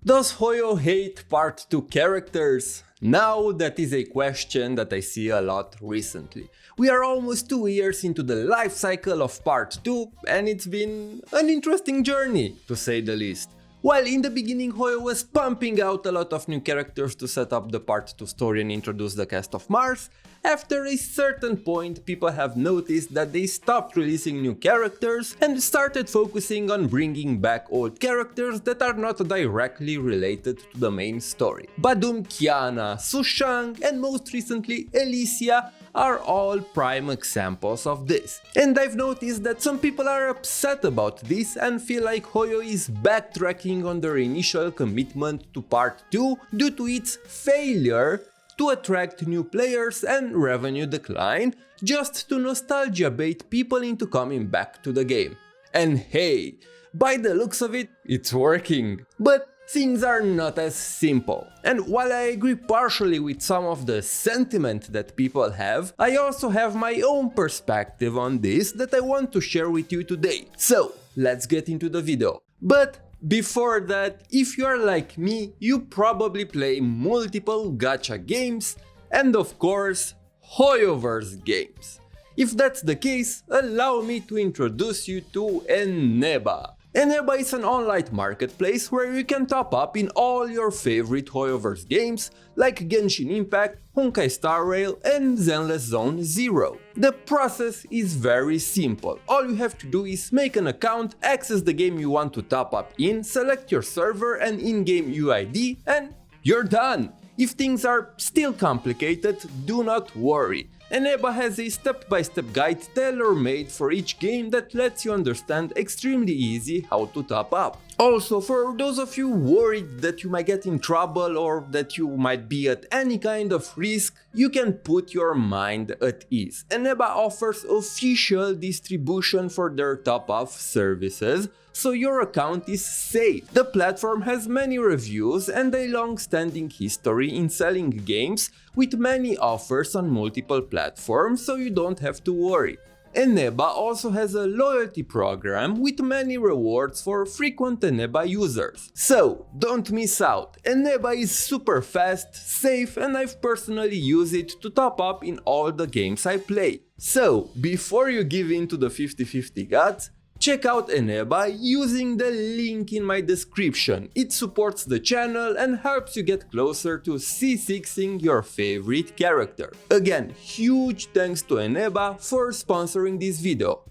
Does HoYo hate Part 2 characters? Now that is a question that I see a lot recently. We are almost 2 years into the life cycle of Part 2 and it's been an interesting journey, to say the least. While in the beginning HoYo was pumping out a lot of new characters to set up the Part 2 story and introduce the cast of Mars, after a certain point people have noticed that they stopped releasing new characters and started focusing on bringing back old characters that are not directly related to the main story. Dum Kiana, Sushang and most recently Elysia are all prime examples of this. And I've noticed that some people are upset about this and feel like HoYo is backtracking on their initial commitment to Part 2 due to its failure to attract new players and revenue decline, just to nostalgia bait people into coming back to the game. And hey, by the looks of it, it's working. But things are not as simple. And while I agree partially with some of the sentiment that people have, I also have my own perspective on this that I want to share with you today. So, let's get into the video. But before that, if you are like me, you probably play multiple gacha games and of course, HoYoverse games. If that's the case, allow me to introduce you to Eneba. Eneba is an online marketplace where you can top up in all your favorite HoYoverse games like Genshin Impact, Honkai Star Rail and Zenless Zone Zero. The process is very simple. All you have to do is make an account, access the game you want to top up in, select your server and in-game UID and you're done. If things are still complicated, do not worry. Eneba has a step-by-step guide tailor-made for each game that lets you understand extremely easy how to top up. Also, for those of you worried that you might get in trouble or that you might be at any kind of risk, you can put your mind at ease. Eneba offers official distribution for their top-up services, so your account is safe. The platform has many reviews and a long-standing history in selling games with many offers on multiple platforms, so you don't have to worry. Eneba also has a loyalty program with many rewards for frequent Eneba users. So, don't miss out. Eneba is super fast, safe and I've personally used it to top up in all the games I play. So, before you give in to the 50-50 guts, check out Eneba using the link in my description. It supports the channel and helps you get closer to C6ing your favorite character. Again, huge thanks to Eneba for sponsoring this video.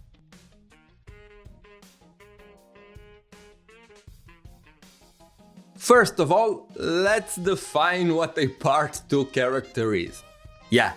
First of all, let's define what a Part 2 character is. Yeah,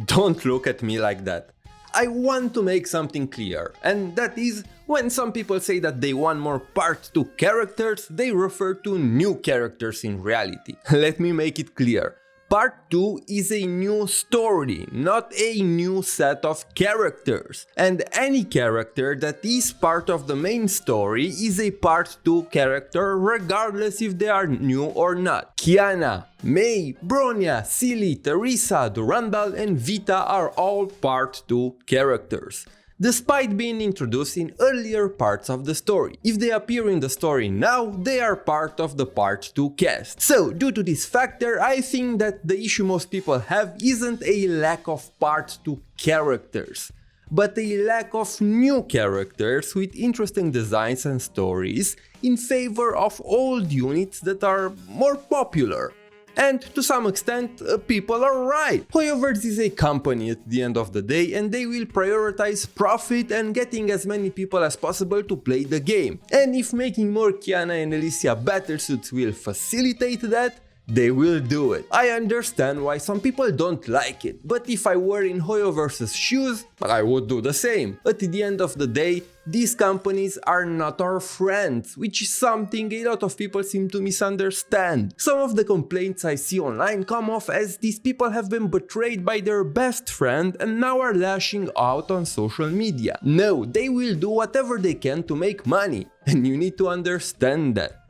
don't look at me like that. I want to make something clear, and that is, when some people say that they want more Part 2 characters, they refer to new characters in reality. Let me make it clear. Part 2 is a new story, not a new set of characters. And any character that is part of the main story is a Part 2 character regardless if they are new or not. Kiana, Mei, Bronya, Silly, Teresa, Durandal and Vita are all Part 2 characters, despite being introduced in earlier parts of the story. If they appear in the story now, they are part of the Part 2 cast. So, due to this factor, I think that the issue most people have isn't a lack of Part 2 characters, but a lack of new characters with interesting designs and stories in favor of old units that are more popular. And to some extent, people are right. HoYoverse is a company at the end of the day and they will prioritize profit and getting as many people as possible to play the game. And if making more Kiana and Elysia battlesuits will facilitate that, they will do it. I understand why some people don't like it, but if I were in HoYoverse's shoes, I would do the same. At the end of the day, these companies are not our friends, which is something a lot of people seem to misunderstand. Some of the complaints I see online come off as these people have been betrayed by their best friend and now are lashing out on social media. No, they will do whatever they can to make money, and you need to understand that.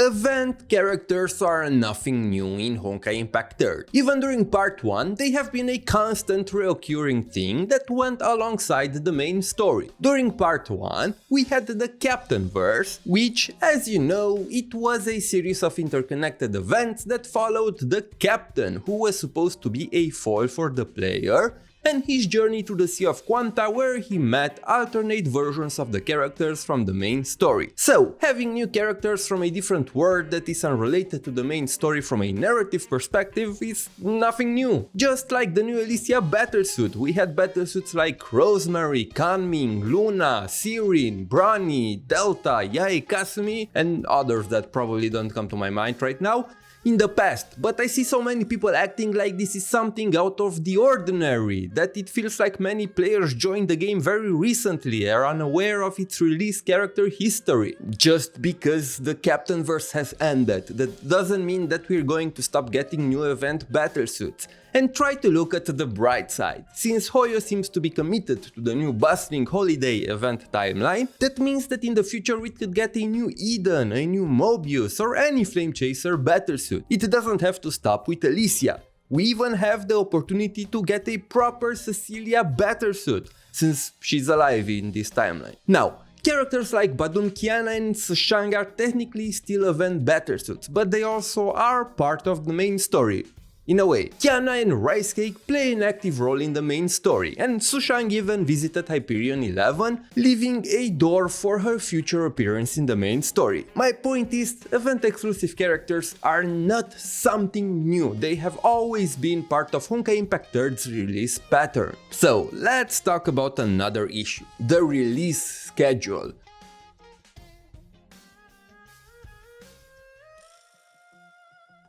Event characters are nothing new in Honkai Impact 3rd. Even during part 1, they have been a constant recurring thing that went alongside the main story. During part 1, we had the Captainverse, which, as you know, it was a series of interconnected events that followed the Captain, who was supposed to be a foil for the player, and his journey to the Sea of Quanta, where he met alternate versions of the characters from the main story. So, having new characters from a different world that is unrelated to the main story from a narrative perspective is nothing new. Just like the new Elysia battlesuit, we had battlesuits like Rosemary, Kanming, Luna, Sirin, Brani, Delta, Yae Kasumi, and others that probably don't come to my mind right now, in the past, but I see so many people acting like this is something out of the ordinary, that it feels like many players joined the game very recently, are unaware of its release character history. Just because the Captainverse has ended, that doesn't mean that we're going to stop getting new event battlesuits. And try to look at the bright side. Since HoYo seems to be committed to the new bustling holiday event timeline, that means that in the future we could get a new Eden, a new Mobius, or any Flame Chaser battlesuit. It doesn't have to stop with Elysia. We even have the opportunity to get a proper Cecilia battlesuit, since she's alive in this timeline. Now, characters like Dum Kiana and Sushang are technically still event battlesuits, but they also are part of the main story. In a way, Kiana and Rice Cake play an active role in the main story, and Sushang even visited Hyperion 11, leaving a door for her future appearance in the main story. My point is, event-exclusive characters are not something new, they have always been part of Honkai Impact 3rd's release pattern. So, let's talk about another issue, the release schedule.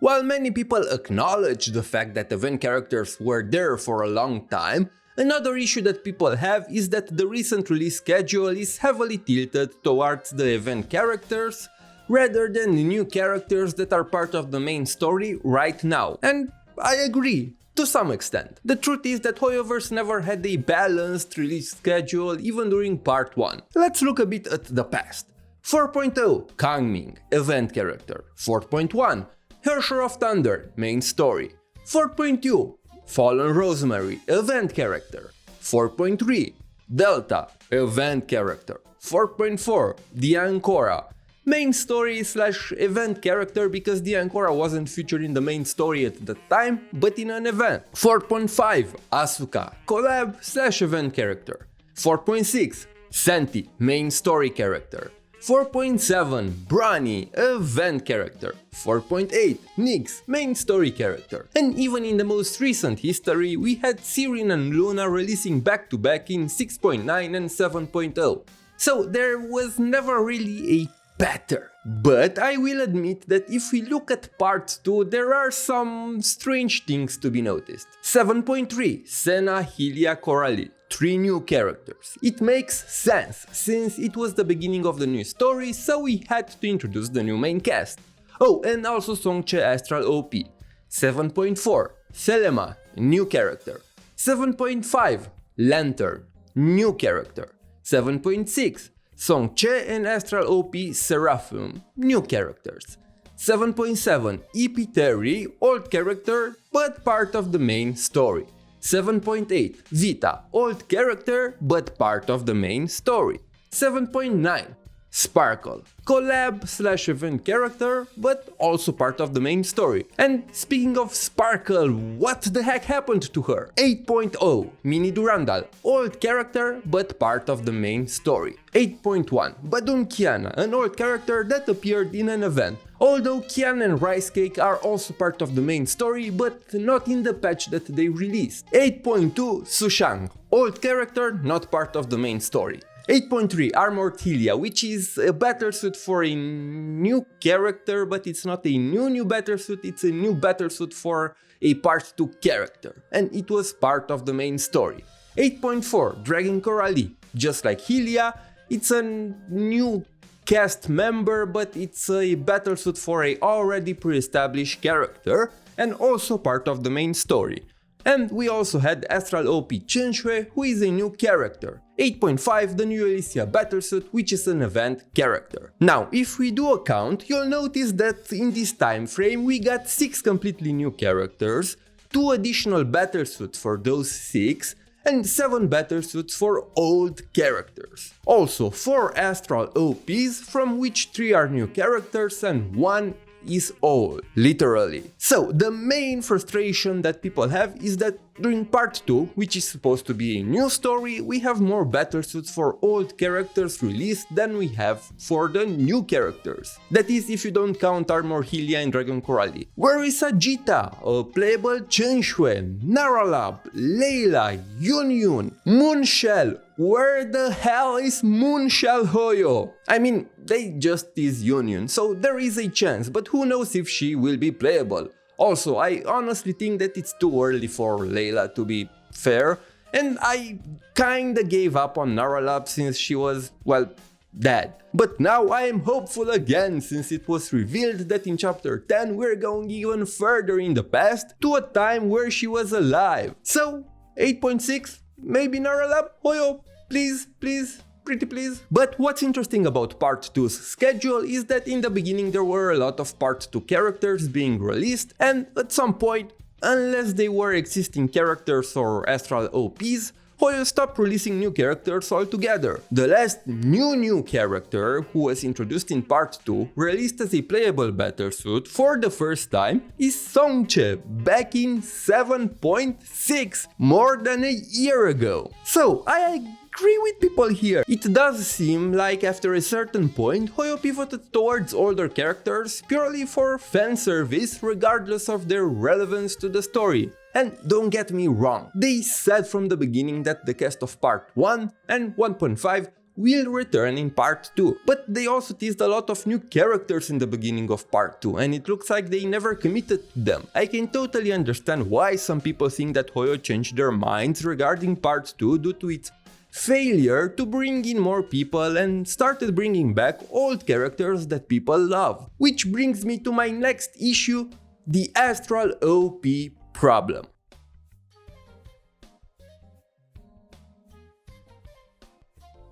While many people acknowledge the fact that event characters were there for a long time, another issue that people have is that the recent release schedule is heavily tilted towards the event characters rather than the new characters that are part of the main story right now. And I agree, to some extent. The truth is that HoYoverse never had a balanced release schedule even during part 1. Let's look a bit at the past. 4.0 Kangming, event character. 4.1 Herrscher of Thunder, main story. 4.2 Fallen Rosemary, event character. 4.3 Delta, event character. 4.4 the Ancora, main story / event character because the Ancora wasn't featured in the main story at the time, but in an event. 4.5 Asuka, collab / event character. 4.6 Senti, main story character. 4.7 Brani, event character. 4.8 Nyx, main story character. And even in the most recent history, we had Sirin and Luna releasing back to back in 6.9 and 7.0. So there was never really a pattern. But I will admit that if we look at part 2, there are some strange things to be noticed. 7.3 Senna, Hylia, Coralie. 3 new characters. It makes sense, since it was the beginning of the new story, so we had to introduce the new main cast. Oh, and also Songche Astral OP. 7.4 Selema, new character. 7.5 Lantern, new character. 7.6 Songche and Astral OP Seraphim, new characters. 7.7 Epiteri, old character, but part of the main story. 7.8 Vita, old character but part of the main story. 7.9 Sparkle, collab / event character but also part of the main story. And speaking of Sparkle, what the heck happened to her? 8.0 Mini Durandal, old character but part of the main story. 8.1 Dum Kiana, an old character that appeared in an event. Although Kian and Rice Cake are also part of the main story, but not in the patch that they released. 8.2 Sushang, old character, not part of the main story. 8.3 Armored Hylia, which is a battlesuit for a new character, but it's not a new battlesuit, it's a new battlesuit for a part 2 character, and it was part of the main story. 8.4 Dragon Coralie, just like Hylia, it's a new cast member, but it's a battlesuit for a already pre-established character, and also part of the main story. And we also had Astral OP Chenxue, who is a new character. 8.5, the new Elysia battlesuit, which is an event character. Now, if we do a count, you'll notice that in this time frame we got 6 completely new characters, 2 additional battlesuits for those 6, and 7 battlesuits for old characters. Also 4 Astral OPs, from which 3 are new characters and 1 is old, literally. So the main frustration that people have is that during part 2, which is supposed to be a new story, we have more battlesuits for old characters released than we have for the new characters. That is, if you don't count Armor Hylia and Dragon Coralie. Where is Agita, a playable Chenxue, Naralab, Layla, Yunyun, Moonshell? Where the hell is Moonshell HoYo? I mean, they just tease Union, so there is a chance, but who knows if she will be playable. Also, I honestly think that it's too early for Layla to be fair, and I kinda gave up on Naralab since she was, well, dead. But now I am hopeful again, since it was revealed that in chapter 10 we're going even further in the past to a time where she was alive. So, 8.6, maybe Naralab, HoYo, please, pretty please. But what's interesting about part 2's schedule is that in the beginning there were a lot of part 2 characters being released, and at some point, unless they were existing characters or Astral OPs, HoYo stopped releasing new characters altogether. The last new character, who was introduced in part 2, released as a playable battlesuit for the first time, is Songche, back in 7.6, more than a year ago. So I agree with people here. It does seem like after a certain point, HoYo pivoted towards older characters purely for fan service, regardless of their relevance to the story. And don't get me wrong, they said from the beginning that the cast of part 1 and 1.5 will return in part 2, but they also teased a lot of new characters in the beginning of part 2, and it looks like they never committed to them. I can totally understand why some people think that HoYo changed their minds regarding part 2 due to its failure to bring in more people and started bringing back old characters that people love. Which brings me to my next issue, the Astral OP problem.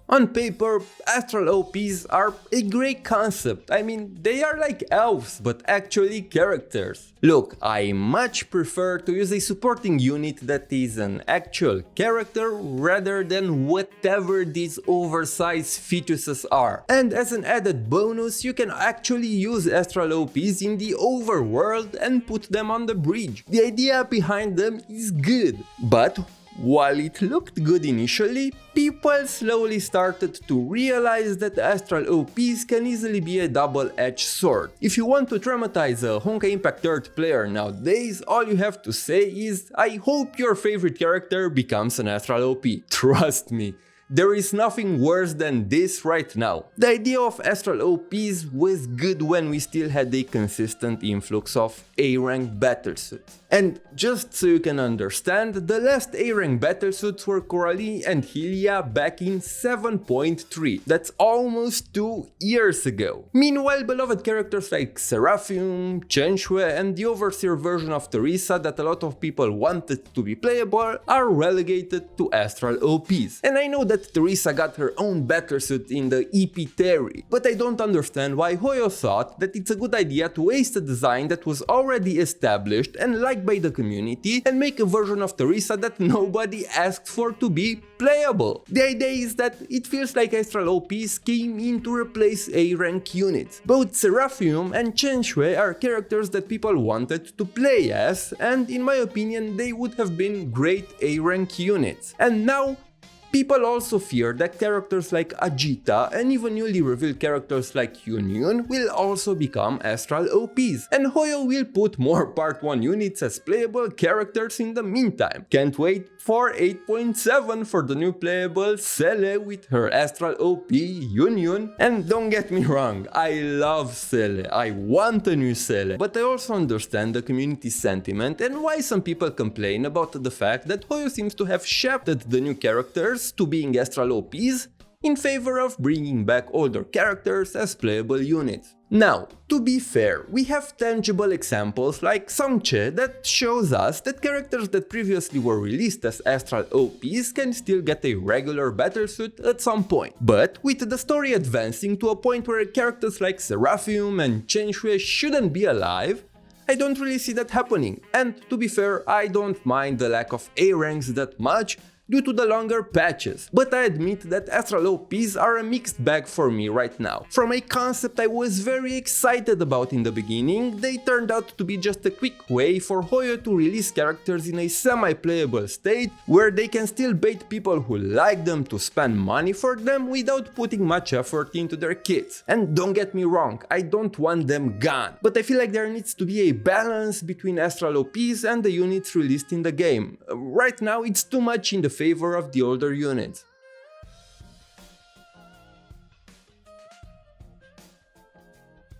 On paper, Astral OPs are a great concept. I mean, they are like elves, but actually characters. Look, I much prefer to use a supporting unit that is an actual character rather than whatever these oversized fetuses are. And as an added bonus, you can actually use Astral OPs in the overworld and put them on the bridge. The idea behind them is good, but while it looked good initially, people slowly started to realize that Astral OPs can easily be a double-edged sword. If you want to traumatize a Honkai Impact 3rd player nowadays, all you have to say is, I hope your favorite character becomes an Astral OP. Trust me. There is nothing worse than this right now. The idea of Astral OPs was good when we still had a consistent influx of A-rank battlesuits. And just so you can understand, the last A-rank battlesuits were Coralie and Hylia back in 7.3. That's almost 2 years ago. Meanwhile, beloved characters like Seraphim, Chenxue, and the overseer version of Teresa that a lot of people wanted to be playable are relegated to Astral OPs. And I know that Teresa got her own battlesuit in the EP theory, but I don't understand why HoYo thought that it's a good idea to waste a design that was already established and liked by the community and make a version of Teresa that nobody asked for to be playable. The idea is that it feels like Astral OPs came in to replace A-rank units. Both Seraphim and Chenxue are characters that people wanted to play as, and in my opinion they would have been great A-rank units. And now people also fear that characters like Agita and even newly revealed characters like Union will also become Astral OPs, and HoYo will put more part 1 units as playable characters in the meantime. Can't wait for 8.7 for the new playable Cele with her Astral OP Union. And don't get me wrong, I love Cele, I want a new Cele, but I also understand the community sentiment and why some people complain about the fact that HoYo seems to have shafted the new characters to being Astral OPs in favor of bringing back older characters as playable units. Now, to be fair, we have tangible examples like Songche that shows us that characters that previously were released as astral OPs can still get a regular battlesuit at some point. But with the story advancing to a point where characters like Seraphim and Chenshui shouldn't be alive, I don't really see that happening. And to be fair, I don't mind the lack of A ranks that much due to the longer patches, but I admit that astral OPs are a mixed bag for me right now. From a concept I was very excited about in the beginning, they turned out to be just a quick way for HoYo to release characters in a semi-playable state where they can still bait people who like them to spend money for them without putting much effort into their kits. And don't get me wrong, I don't want them gone, but I feel like there needs to be a balance between astral OPs and the units released in the game. Right now it's too much in the favor of the older units.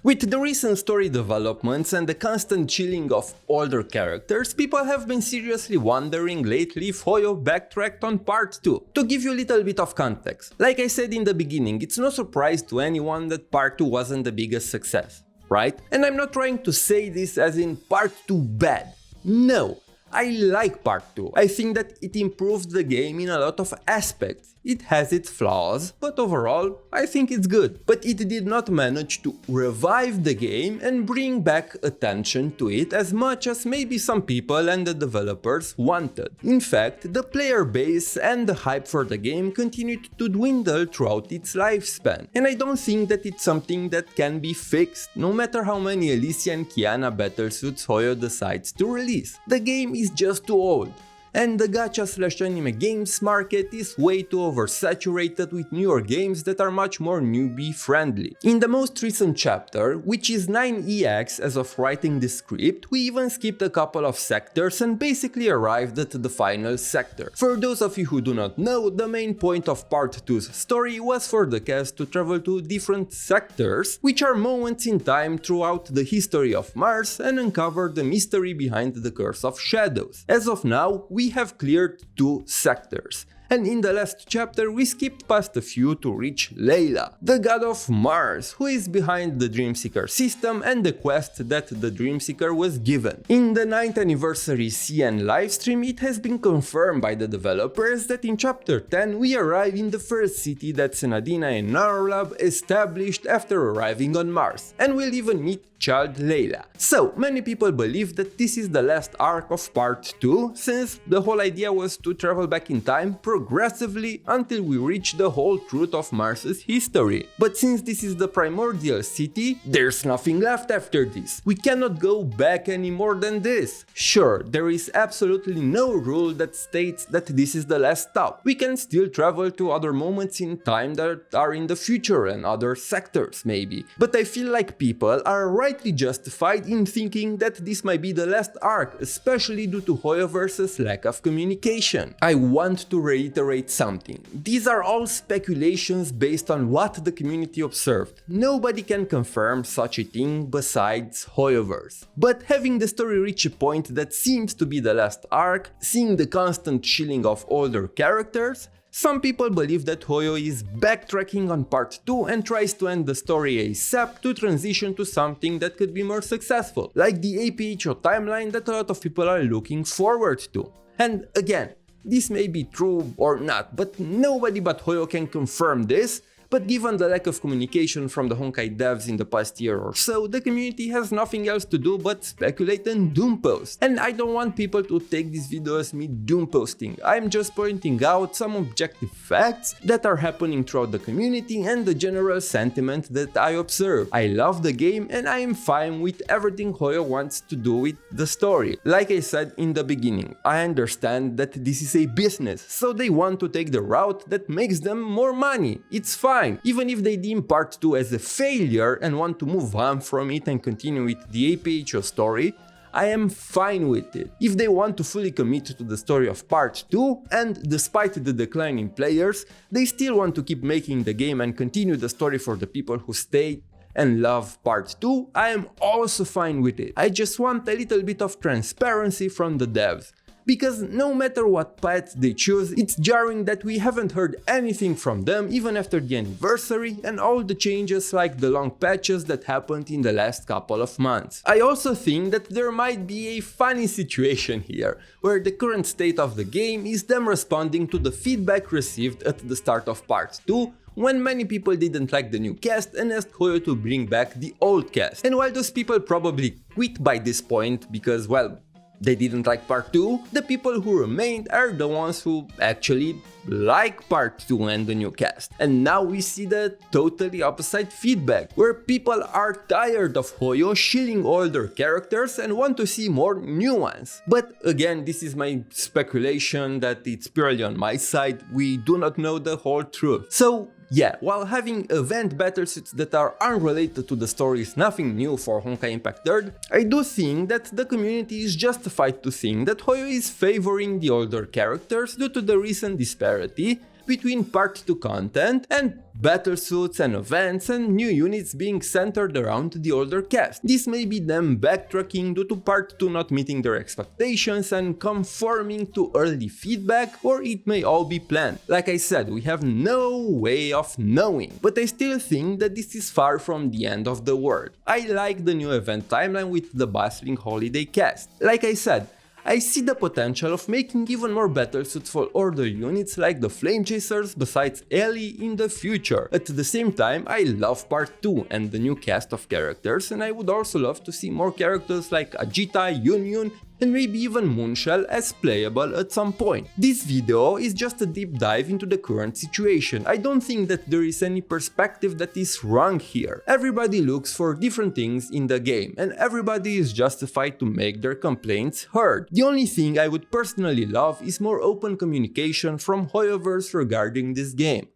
With the recent story developments and the constant chilling of older characters, people have been seriously wondering lately if HoYo backtracked on part 2. To give you a little bit of context, like I said in the beginning, it's no surprise to anyone that part 2 wasn't the biggest success, right? And I'm not trying to say this as in part 2 bad. No. I like part 2. I think that it improved the game in a lot of aspects. It has its flaws, but overall, I think it's good. But it did not manage to revive the game and bring back attention to it as much as maybe some people and the developers wanted. In fact, the player base and the hype for the game continued to dwindle throughout its lifespan. And I don't think that it's something that can be fixed, no matter how many Elysia and Kiana battlesuits HoYo decides to release. The game is just too old. And the gacha/anime games market is way too oversaturated with newer games that are much more newbie friendly. In the most recent chapter, which is 9EX as of writing the script, we even skipped a couple of sectors and basically arrived at the final sector. For those of you who do not know, the main point of part 2's story was for the cast to travel to different sectors, which are moments in time throughout the history of Mars, and uncover the mystery behind the Curse of Shadows. As of now, we have cleared 2 sectors. And in the last chapter we skipped past a few to reach Layla, the god of Mars, who is behind the Dreamseeker system and the quest that the Dreamseeker was given. In the 9th anniversary CN livestream, it has been confirmed by the developers that in chapter 10 we arrive in the first city that Senadina and Narlab established after arriving on Mars, and we'll even meet child Layla. So, many people believe that this is the last arc of part 2, since the whole idea was to travel back in time progressively until we reach the whole truth of Mars's history. But since this is the primordial city, there's nothing left after this. We cannot go back any more than this. Sure, there is absolutely no rule that states that this is the last stop. We can still travel to other moments in time that are in the future and other sectors maybe. But I feel like people are rightly justified in thinking that this might be the last arc, especially due to HoYoverse's lack of communication. I want to reiterate something. These are all speculations based on what the community observed. Nobody can confirm such a thing besides HoYoverse. But having the story reach a point that seems to be the last arc, seeing the constant chilling of older characters, some people believe that HoYo is backtracking on part 2 and tries to end the story ASAP to transition to something that could be more successful, like the APHO timeline that a lot of people are looking forward to. And again, this may be true or not, but nobody but HoYo can confirm this. But given the lack of communication from the Honkai devs in the past year or so, the community has nothing else to do but speculate and doom post. And I don't want people to take this video as me doom posting. I'm just pointing out some objective facts that are happening throughout the community and the general sentiment that I observe. I love the game and I am fine with everything HoYo wants to do with the story. Like I said in the beginning, I understand that this is a business, so they want to take the route that makes them more money. It's fine. Even if they deem part 2 as a failure and want to move on from it and continue with the APHO story, I am fine with it. If they want to fully commit to the story of part 2 and, despite the decline in players, they still want to keep making the game and continue the story for the people who stay and love part 2, I am also fine with it. I just want a little bit of transparency from the devs. because no matter what path they choose, it's jarring that we haven't heard anything from them even after the anniversary and all the changes like the long patches that happened in the last couple of months. I also think that there might be a funny situation here, where the current state of the game is them responding to the feedback received at the start of part 2, when many people didn't like the new cast and asked HoYo to bring back the old cast. And while those people probably quit by this point because, well, they didn't like part 2, the people who remained are the ones who actually like part 2 and the new cast. And now we see the totally opposite feedback, where people are tired of HoYo shilling older characters and want to see more new ones. But again, this is my speculation that it's purely on my side, we do not know the whole truth. So yeah, while having event battlesuits that are unrelated to the story is nothing new for Honkai Impact 3rd, I do think that the community is justified to think that HoYo is favoring the older characters due to the recent disparity between part 2 content and battlesuits and events and new units being centered around the older cast. This may be them backtracking due to part 2 not meeting their expectations and conforming to early feedback, or it may all be planned. Like I said, we have no way of knowing, but I still think that this is far from the end of the world. I like the new event timeline with the bustling holiday cast. Like I said, I see the potential of making even more battlesuits for older units like the Flame Chasers besides Ellie in the future. At the same time, I love part 2 and the new cast of characters, and I would also love to see more characters like Ajita, Yun, and maybe even Moonshell as playable at some point. This video is just a deep dive into the current situation. I don't think that there is any perspective that is wrong here. Everybody looks for different things in the game, and everybody is justified to make their complaints heard. The only thing I would personally love is more open communication from HoYoverse regarding this game.